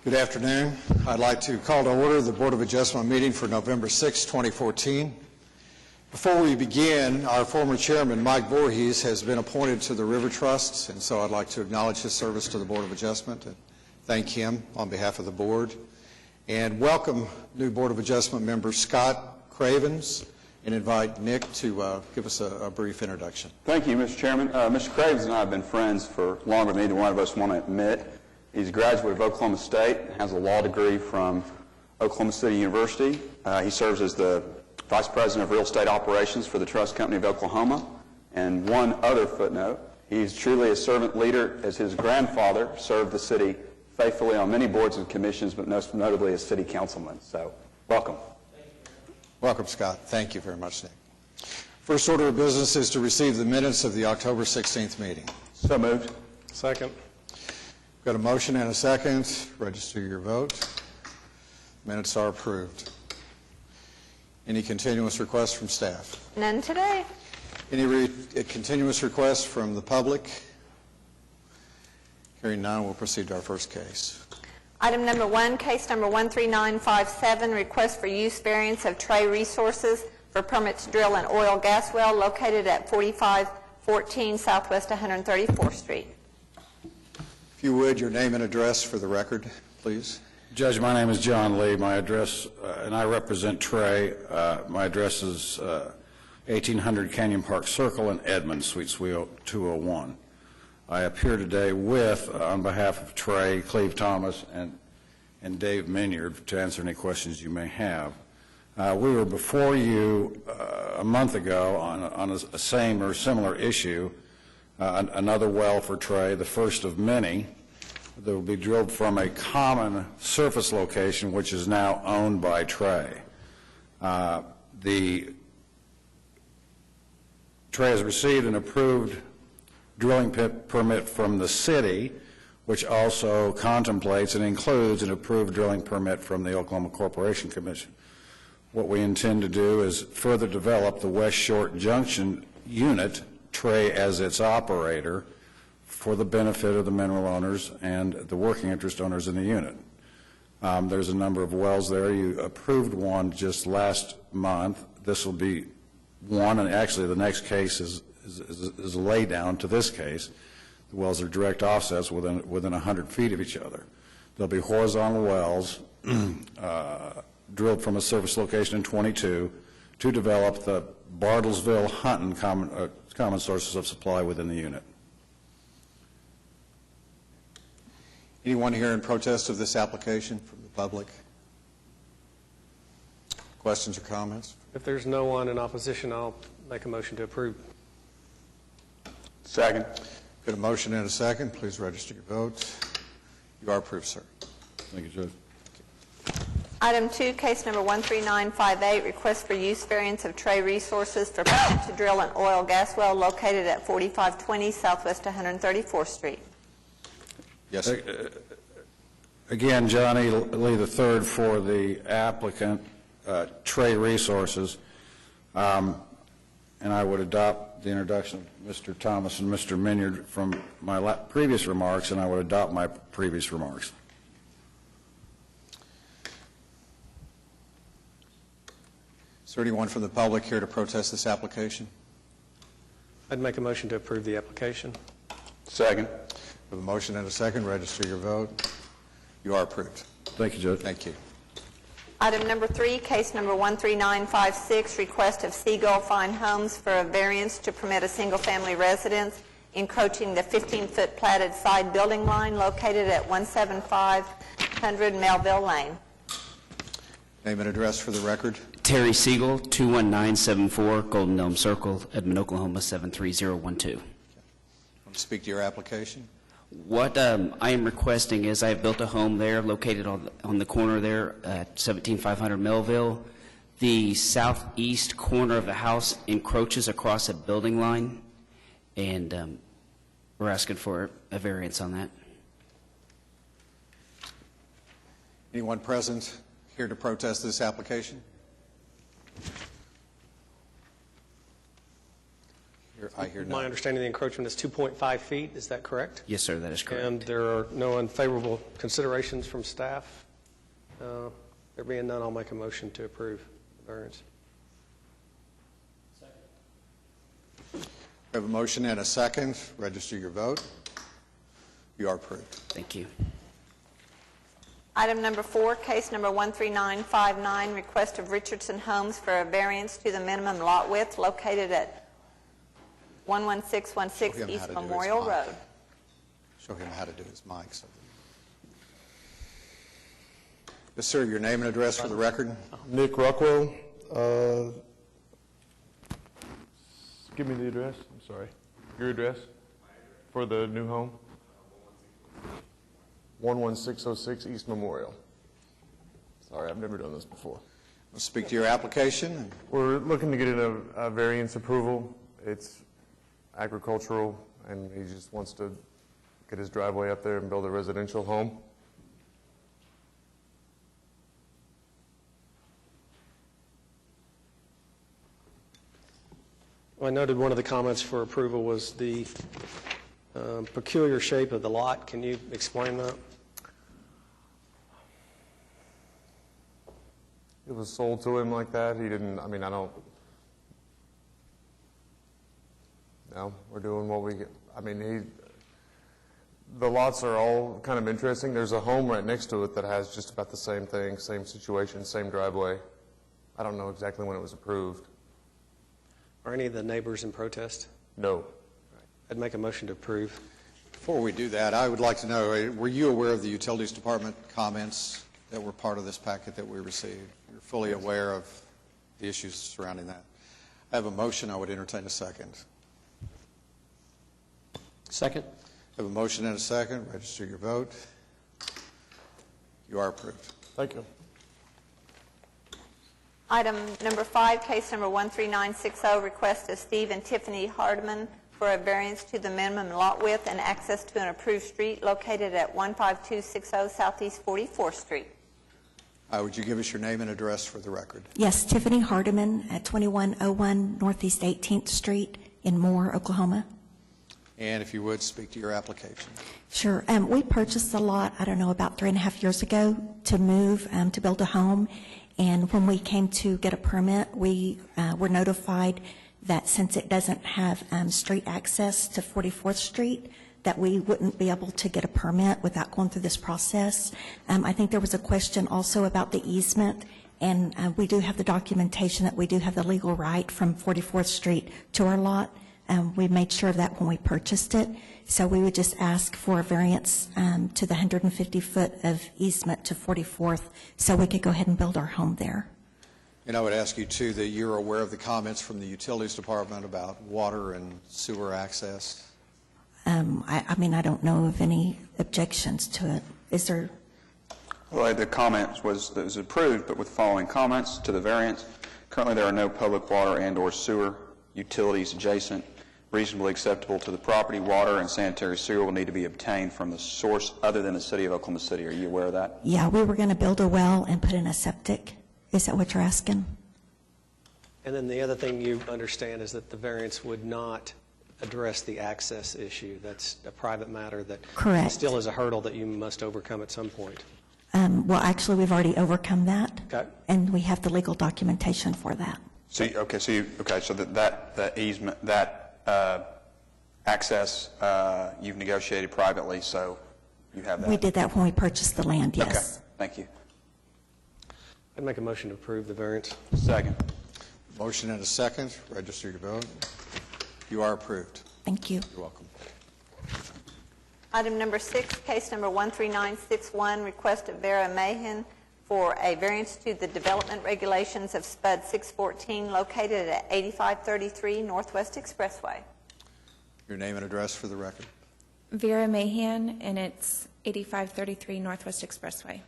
Good afternoon. I'd like to call to order the Board of Adjustment meeting for November 6, 2014. Before we begin, our former chairman, Mike Voorhees, has been appointed to the River Trust, and so I'd like to acknowledge his service to the Board of Adjustment and thank him on behalf of the board. And welcome new Board of Adjustment member Scott Cravens, and invite Nick to give us a brief introduction. Thank you, Mr. Chairman. Mr. Cravens and I have been friends for longer than either one of us want to admit. He's a graduate of Oklahoma State, has a law degree from Oklahoma City University. He serves as the Vice President of Real Estate Operations for the Trust Company of Oklahoma. And one other footnote, he's truly a servant leader, as his grandfather served the city faithfully on many boards and commissions, but most notably as city councilman. So, welcome. Welcome, Scott. Thank you very much, Nick. First order of business is to receive the minutes of the October 16th meeting. So moved. Second. Got a motion and a second. Register your vote. Minutes are approved. Any continuous requests from staff? None today. Any continuous requests from the public? Hearing none, we'll proceed to our first case. Item number 1, case number 13957, request for use variance of Trey Resources for permit to drill an oil gas well located at 4514 Southwest 134th Street. If you would, your name and address for the record, please. Judge, my name is John Lee. My address, and I represent Trey. My address is 1800 Canyon Park Circle in Edmond, Suite 201. I appear today with, on behalf of Trey, Cleve Thomas, and Dave Minyard to answer any questions you may have. We were before you a month ago on a same or similar issue, another well for Trey, the first of many, that will be drilled from a common surface location which is now owned by Trey. Trey has received an approved drilling permit from the city, which also contemplates and includes an approved drilling permit from the Oklahoma Corporation Commission. What we intend to do is further develop the West Short Junction unit, Trey as its operator, for the benefit of the mineral owners and the working interest owners in the unit. There's a number of wells there. You approved one just last month. This will be one, and actually the next case is a lay down to this case. The wells are direct offsets within 100 feet of each other. There'll be horizontal wells drilled from a surface location in 22 to develop the Bartlesville-Hunton common sources of supply within the unit. Anyone here in protest of this application from the public? Questions or comments? If there's no one in opposition, I'll make a motion to approve. Second. Got a motion and a second. Please register your vote. You are approved, sir. Thank you, Judge. Item 2, case number 13958, request for use variance of Trey Resources for permit to drill an oil gas well located at 4520 Southwest 134th Street. Yes, sir. Again, Johnny Lee III for the applicant, Trey Resources, and I would adopt the introduction of Mr. Thomas and Mr. Minyard from my previous remarks, and I would adopt my previous remarks. Is there anyone from the public here to protest this application? I'd make a motion to approve the application. Second. With a motion and a second, register your vote. You are approved. Thank you, Judge. Thank you. Item number 3, case number 13956, request of Seagull Fine Homes for a variance to permit a single-family residence encroaching the 15-foot platted side building line located at 17500 Melville Lane. Name and address for the record. Terry Siegel, 21974 Golden Dome Circle, Edmond, Oklahoma 73012. Want to speak to your application? What I am requesting is I have built a home there located on the corner there at 17500 Melville. The southeast corner of the house encroaches across a building line, and we're asking for a variance on that. Anyone present here to protest this application? I hear My none. understanding, the encroachment is 2.5 feet, is that correct? Yes, sir, that is correct. And there are no unfavorable considerations from staff? There being none, I'll make a motion to approve the variance. We have a motion and a second. Register your vote. You are approved. Thank you. Item number 4, case number 13959, request of Richardson Homes for a variance to the minimum lot width located at 11616 Show him how East to do his Memorial mic. Road. Show him how to do his mic. Yes, sir, your name and address for the record. Nick Rockwell. Give me the address. I'm sorry. Your address for the new home? 11606 East Memorial. Sorry, I've never done this before. We'll speak to your application. We're looking to get a variance approval. It's agricultural, and he just wants to get his driveway up there and build a residential home. I noted one of the comments for approval was the peculiar shape of the lot. Can you explain that? It was sold to him like that. He didn't, I mean, I don't, no, we're doing what we get. I mean, the lots are all kind of interesting. There's a home right next to it that has just about the same thing, same situation, same driveway. I don't know exactly when it was approved. Are any of the neighbors in protest? No. I'd make a motion to approve. Before we do that, I would like to know, were you aware of the Utilities Department comments that were part of this packet that we received? You're fully aware of the issues surrounding that. I have a motion. I would entertain a second. Second? I have a motion and a second. Register your vote. You are approved. Thank you. Item number 5, case number 13960, request of Steve and Tiffany Hardeman for a variance to the minimum lot width and access to an approved street located at 15260 Southeast 44th Street. Would you give us your name and address for the record? Yes, Tiffany Hardeman at 2101 Northeast 18th Street in Moore, Oklahoma. And if you would, speak to your application. Sure. We purchased the lot, I don't know, about 3.5 years ago to move, to build a home. And when we came to get a permit, we were notified that since it doesn't have street access to 44th Street, that we wouldn't be able to get a permit without going through this process. I think there was a question also about the easement, and we do have the documentation that we do have the legal right from 44th Street to our lot. We made sure of that when we purchased it. So we would just ask for a variance to the 150-foot of easement to 44th so we could go ahead and build our home there. And I would ask you, too, that you're aware of the comments from the Utilities Department about water and sewer access. I mean, I don't know of any objections to it. Is there? Well, the comment was that it was approved, but with the following comments to the variance. Currently, there are no public water and/or sewer utilities adjacent, reasonably acceptable to the property. Water and sanitary sewer will need to be obtained from the source other than the city of Oklahoma City. Are you aware of that? Yeah, we were going to build a well and put in a septic. Is that what you're asking? And then the other thing you understand is that the variance would not address the access issue. That's a private matter that Correct. still is a hurdle that you must overcome at some point. Well, actually, we've already overcome that. Okay. And we have the legal documentation for that. So that easement, that access, you've negotiated privately, so you have that. We did that when we purchased the land, yes. Okay, thank you. I'd make a motion to approve the variance. Second. Motion and a second. Register your vote. You are approved. Thank you. You're welcome. Item number 6, case number 13961, request of Vera Mahan for a variance to the development regulations of SPUD 614 located at 8533 Northwest Expressway. Your name and address for the record. Vera Mahan, and it's 8533 Northwest Expressway.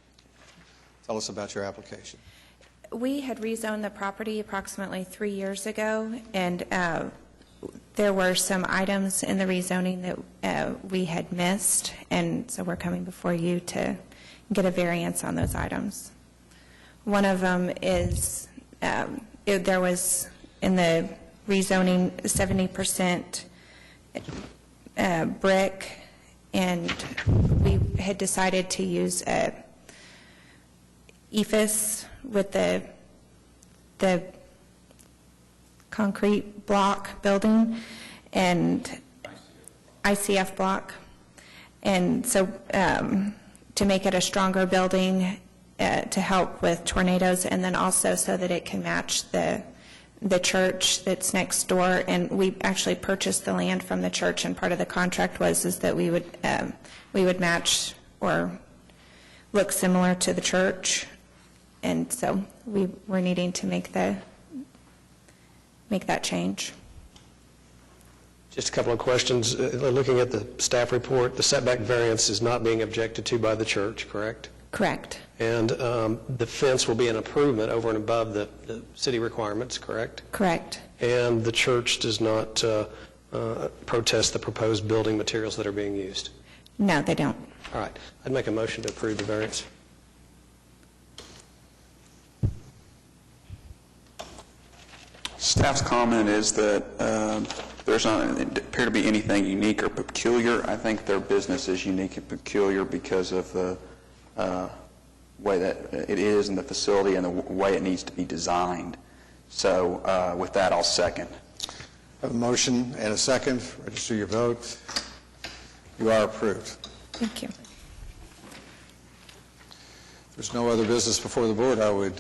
Tell us about your application. We had rezoned the property approximately 3 years ago, and there were some items in the rezoning that we had missed, and so we're coming before you to get a variance on those items. One of them is there was in the rezoning 70% brick, and we had decided to use EFS with the concrete block building and ICF block. And so to make it a stronger building to help with tornadoes, and then also so that it can match the church that's next door. And we actually purchased the land from the church, and part of the contract is that we would match or look similar to the church. And so we're needing to make that change. Just a couple of questions. Looking at the staff report, the setback variance is not being objected to by the church, correct? Correct. And the fence will be an improvement over and above the city requirements, correct? Correct. And the church does not protest the proposed building materials that are being used? No, they don't. All right. I'd make a motion to approve the variance. Staff's comment is that there's not appear to be anything unique or peculiar. I think their business is unique and peculiar because of the way that it is and the facility and the way it needs to be designed. So with that, I'll second. I have a motion and a second. Register your vote. You are approved. Thank you. If there's no other business before the board, I would...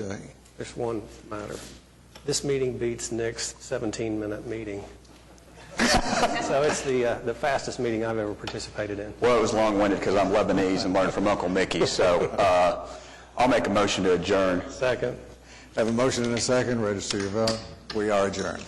There's one matter. This meeting beats Nick's 17-minute meeting. So it's the fastest meeting I've ever participated in. Well, it was long-winded because I'm Lebanese and learned from Uncle Mickey. So I'll make a motion to adjourn. Second. I have a motion and a second. Register your vote. We are adjourned.